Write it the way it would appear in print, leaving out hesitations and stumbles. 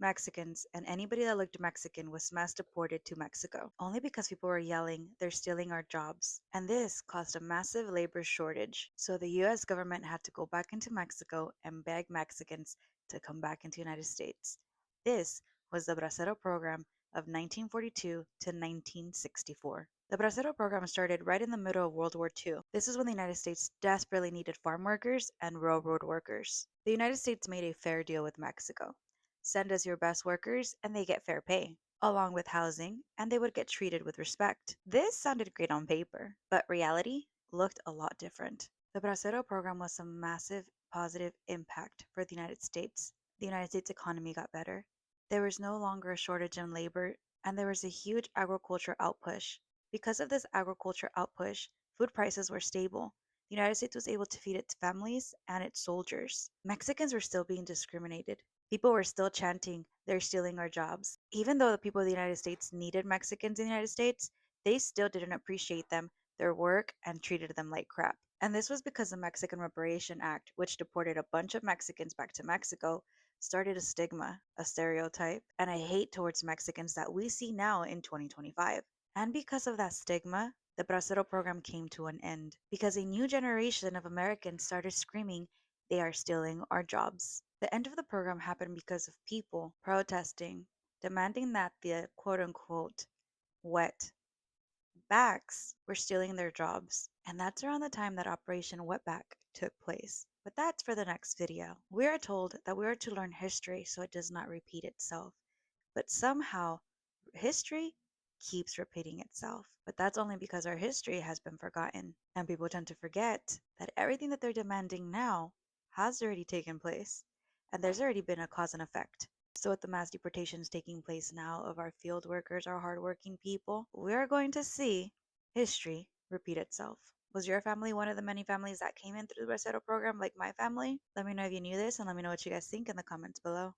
Mexicans, and anybody that looked Mexican was mass deported to Mexico, only because people were yelling, "They're stealing our jobs." And this caused a massive labor shortage. So the US government had to go back into Mexico and beg Mexicans to come back into the United States. This was the Bracero Program of 1942 to 1964. The Bracero Program started right in the middle of World War II. This is when the United States desperately needed farm workers and railroad workers. The United States made a fair deal with Mexico. Send us your best workers and they get fair pay, along with housing, and they would get treated with respect. This sounded great on paper, but reality looked a lot different. The Bracero program was a massive positive impact for the United States. The United States economy got better. There was no longer a shortage in labor, and there was a huge agriculture outpush. Because of this agriculture outpush, food prices were stable. The United States was able to feed its families and its soldiers. Mexicans were still being discriminated. People were still chanting, "They're stealing our jobs." Even though the people of the United States needed Mexicans in the United States, they still didn't appreciate them, their work, and treated them like crap. And this was because the Mexican Reparation Act, which deported a bunch of Mexicans back to Mexico, started a stigma, a stereotype, and a hate towards Mexicans that we see now in 2025. And because of that stigma, the Bracero program came to an end because a new generation of Americans started screaming, "They are stealing our jobs." The end of the program happened because of people protesting, demanding that the quote unquote wet backs were stealing their jobs. And that's around the time that Operation Wetback took place. But that's for the next video. We are told that we are to learn history so it does not repeat itself. But somehow, history keeps repeating itself. But that's only because our history has been forgotten. And people tend to forget that everything that they're demanding now has already taken place. And there's already been a cause and effect. So, with the mass deportations taking place now of our field workers, our hardworking people, we are going to see history repeat itself. Was your family one of the many families that came in through the Bracero program like my family? Let me know if you knew this and let me know what you guys think in the comments below.